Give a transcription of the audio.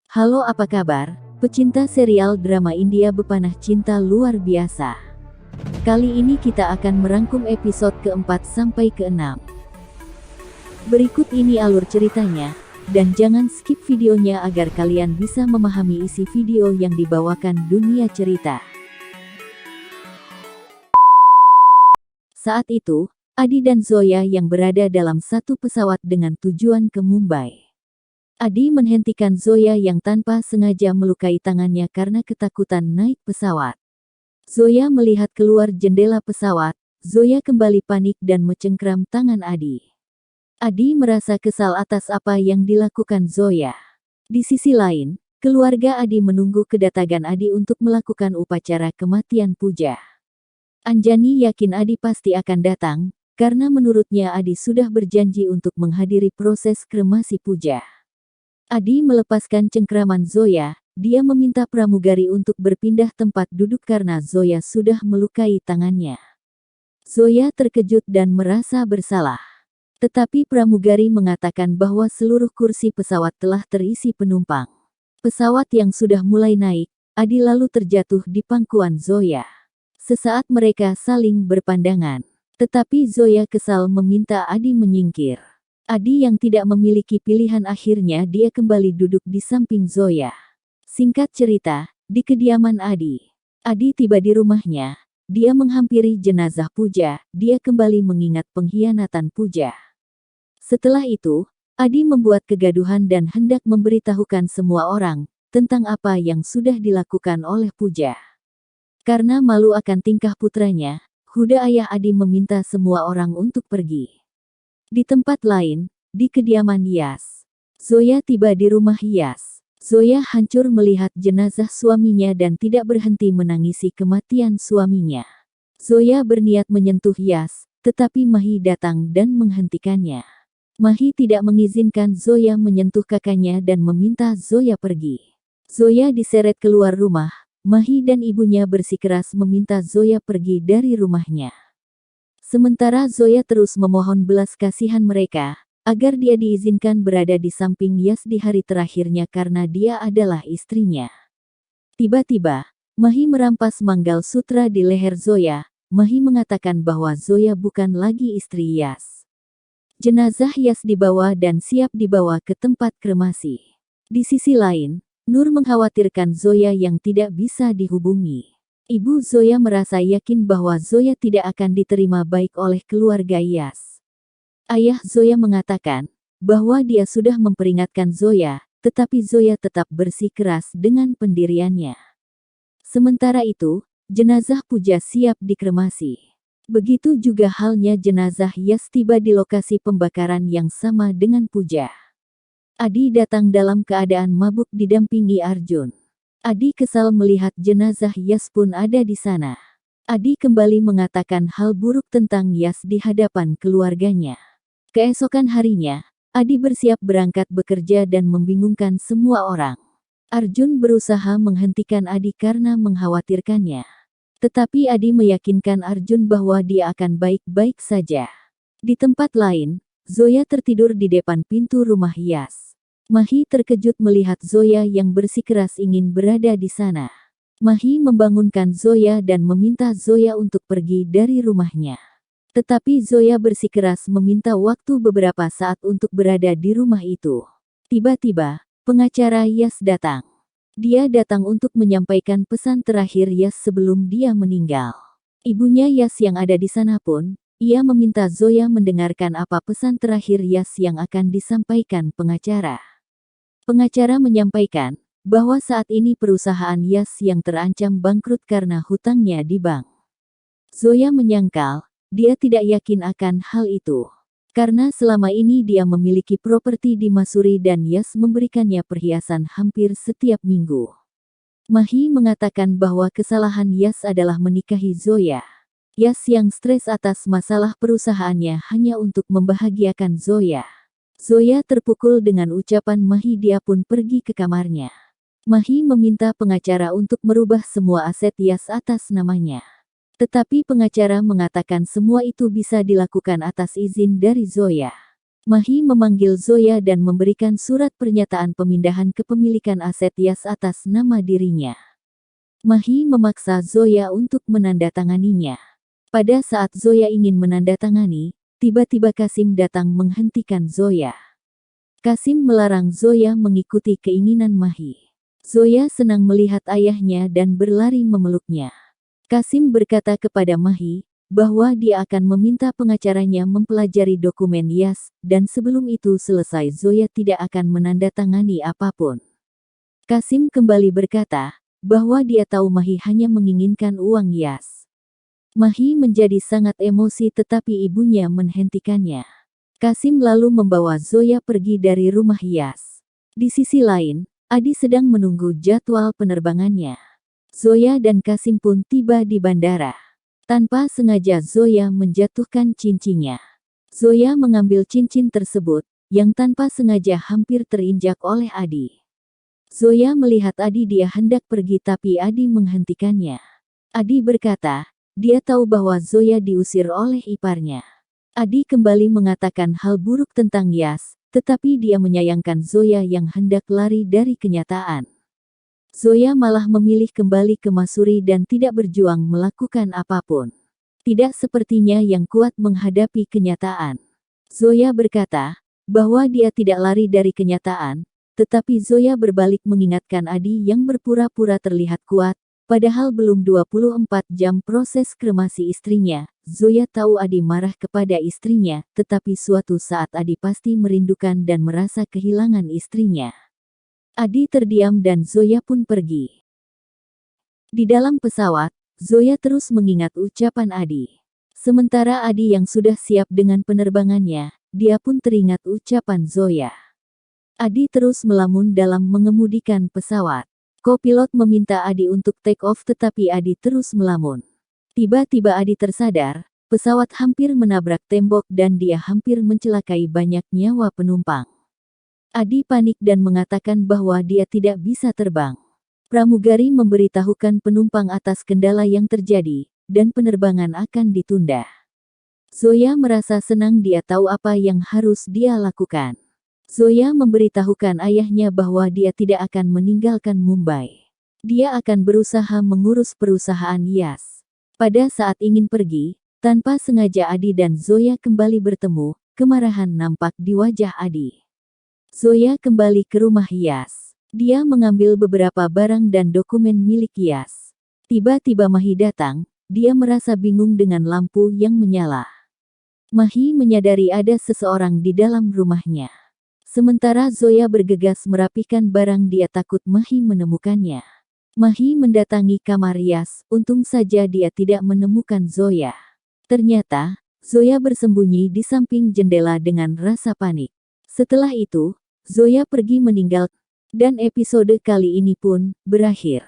Halo, apa kabar? Pecinta serial drama India Bepanah Cinta luar biasa. Kali ini kita akan merangkum episode keempat sampai keenam. Berikut ini alur ceritanya, dan jangan skip videonya agar kalian bisa memahami isi video yang dibawakan dunia cerita. Saat itu, Adi dan Zoya yang berada dalam satu pesawat dengan tujuan ke Mumbai. Adi menghentikan Zoya yang tanpa sengaja melukai tangannya karena ketakutan naik pesawat. Zoya melihat keluar jendela pesawat, Zoya kembali panik dan mencengkram tangan Adi. Adi merasa kesal atas apa yang dilakukan Zoya. Di sisi lain, keluarga Adi menunggu kedatangan Adi untuk melakukan upacara kematian Puja. Anjani yakin Adi pasti akan datang, karena menurutnya Adi sudah berjanji untuk menghadiri proses kremasi Puja. Adi melepaskan cengkraman Zoya, dia meminta pramugari untuk berpindah tempat duduk karena Zoya sudah melukai tangannya. Zoya terkejut dan merasa bersalah. Tetapi pramugari mengatakan bahwa seluruh kursi pesawat telah terisi penumpang. Pesawat yang sudah mulai naik, Adi lalu terjatuh di pangkuan Zoya. Sesaat mereka saling berpandangan. Tetapi Zoya kesal meminta Adi menyingkir. Adi yang tidak memiliki pilihan akhirnya dia kembali duduk di samping Zoya. Singkat cerita, di kediaman Adi. Adi tiba di rumahnya, dia menghampiri jenazah Puja, dia kembali mengingat pengkhianatan Puja. Setelah itu, Adi membuat kegaduhan dan hendak memberitahukan semua orang, tentang apa yang sudah dilakukan oleh Puja. Karena malu akan tingkah putranya, Huda ayah Adi meminta semua orang untuk pergi. Di tempat lain, di kediaman Yas. Zoya tiba di rumah Yas. Zoya hancur melihat jenazah suaminya dan tidak berhenti menangisi kematian suaminya. Zoya berniat menyentuh Yas, tetapi Mahi datang dan menghentikannya. Mahi tidak mengizinkan Zoya menyentuh kakaknya dan meminta Zoya pergi. Zoya diseret keluar rumah, Mahi dan ibunya bersikeras meminta Zoya pergi dari rumahnya. Sementara Zoya terus memohon belas kasihan mereka, agar dia diizinkan berada di samping Yas di hari terakhirnya karena dia adalah istrinya. Tiba-tiba, Mahi merampas manggal sutra di leher Zoya. Mahi mengatakan bahwa Zoya bukan lagi istri Yas. Jenazah Yas dibawa dan siap dibawa ke tempat kremasi. Di sisi lain, Nur mengkhawatirkan Zoya yang tidak bisa dihubungi. Ibu Zoya merasa yakin bahwa Zoya tidak akan diterima baik oleh keluarga Yas. Ayah Zoya mengatakan bahwa dia sudah memperingatkan Zoya, tetapi Zoya tetap bersikeras dengan pendiriannya. Sementara itu, jenazah Puja siap dikremasi. Begitu juga halnya jenazah Yas tiba di lokasi pembakaran yang sama dengan Puja. Adi datang dalam keadaan mabuk didampingi Arjun. Adi kesal melihat jenazah Yas pun ada di sana. Adi kembali mengatakan hal buruk tentang Yas di hadapan keluarganya. Keesokan harinya, Adi bersiap berangkat bekerja dan membingungkan semua orang. Arjun berusaha menghentikan Adi karena mengkhawatirkannya. Tetapi Adi meyakinkan Arjun bahwa dia akan baik-baik saja. Di tempat lain, Zoya tertidur di depan pintu rumah Yas. Mahi terkejut melihat Zoya yang bersikeras ingin berada di sana. Mahi membangunkan Zoya dan meminta Zoya untuk pergi dari rumahnya. Tetapi Zoya bersikeras meminta waktu beberapa saat untuk berada di rumah itu. Tiba-tiba, pengacara Yas datang. Dia datang untuk menyampaikan pesan terakhir Yas sebelum dia meninggal. Ibunya Yas yang ada di sana pun, ia meminta Zoya mendengarkan apa pesan terakhir Yas yang akan disampaikan pengacara. Pengacara menyampaikan bahwa saat ini perusahaan Yas yang terancam bangkrut karena hutangnya di bank. Zoya menyangkal, dia tidak yakin akan hal itu. Karena selama ini dia memiliki properti di Masuri dan Yas memberikannya perhiasan hampir setiap minggu. Mahi mengatakan bahwa kesalahan Yas adalah menikahi Zoya. Yas yang stres atas masalah perusahaannya hanya untuk membahagiakan Zoya. Zoya terpukul dengan ucapan Mahi, dia pun pergi ke kamarnya. Mahi meminta pengacara untuk merubah semua aset Yas atas namanya. Tetapi pengacara mengatakan semua itu bisa dilakukan atas izin dari Zoya. Mahi memanggil Zoya dan memberikan surat pernyataan pemindahan kepemilikan aset Yas atas nama dirinya. Mahi memaksa Zoya untuk menandatanganinya. Pada saat Zoya ingin menandatangani, tiba-tiba Kasim datang menghentikan Zoya. Kasim melarang Zoya mengikuti keinginan Mahi. Zoya senang melihat ayahnya dan berlari memeluknya. Kasim berkata kepada Mahi bahwa dia akan meminta pengacaranya mempelajari dokumen Yas, dan sebelum itu selesai Zoya tidak akan menandatangani apapun. Kasim kembali berkata bahwa dia tahu Mahi hanya menginginkan uang Yas. Mahi menjadi sangat emosi tetapi ibunya menghentikannya. Kasim lalu membawa Zoya pergi dari rumah Yas. Di sisi lain, Adi sedang menunggu jadwal penerbangannya. Zoya dan Kasim pun tiba di bandara. Tanpa sengaja Zoya menjatuhkan cincinnya. Zoya mengambil cincin tersebut, yang tanpa sengaja hampir terinjak oleh Adi. Zoya melihat Adi dia hendak pergi tapi Adi menghentikannya. Adi berkata, dia tahu bahwa Zoya diusir oleh iparnya. Adi kembali mengatakan hal buruk tentang Yas, tetapi dia menyayangkan Zoya yang hendak lari dari kenyataan. Zoya malah memilih kembali ke Masuri dan tidak berjuang melakukan apapun. Tidak sepertinya yang kuat menghadapi kenyataan. Zoya berkata bahwa dia tidak lari dari kenyataan, tetapi Zoya berbalik mengingatkan Adi yang berpura-pura terlihat kuat, padahal belum 24 jam proses kremasi istrinya. Zoya tahu Adi marah kepada istrinya, tetapi suatu saat Adi pasti merindukan dan merasa kehilangan istrinya. Adi terdiam dan Zoya pun pergi. Di dalam pesawat, Zoya terus mengingat ucapan Adi. Sementara Adi yang sudah siap dengan penerbangannya, dia pun teringat ucapan Zoya. Adi terus melamun dalam mengemudikan pesawat. Kopilot meminta Adi untuk take off tetapi Adi terus melamun. Tiba-tiba Adi tersadar, pesawat hampir menabrak tembok dan dia hampir mencelakai banyak nyawa penumpang. Adi panik dan mengatakan bahwa dia tidak bisa terbang. Pramugari memberitahukan penumpang atas kendala yang terjadi, dan penerbangan akan ditunda. Zoya merasa senang dia tahu apa yang harus dia lakukan. Zoya memberitahukan ayahnya bahwa dia tidak akan meninggalkan Mumbai. Dia akan berusaha mengurus perusahaan Yas. Pada saat ingin pergi, tanpa sengaja Adi dan Zoya kembali bertemu, kemarahan nampak di wajah Adi. Zoya kembali ke rumah Yas. Dia mengambil beberapa barang dan dokumen milik Yas. Tiba-tiba Mahi datang, dia merasa bingung dengan lampu yang menyala. Mahi menyadari ada seseorang di dalam rumahnya. Sementara Zoya bergegas merapikan barang dia takut Mahi menemukannya. Mahi mendatangi kamar Yas, untung saja dia tidak menemukan Zoya. Ternyata, Zoya bersembunyi di samping jendela dengan rasa panik. Setelah itu, Zoya pergi meninggal, dan episode kali ini pun berakhir.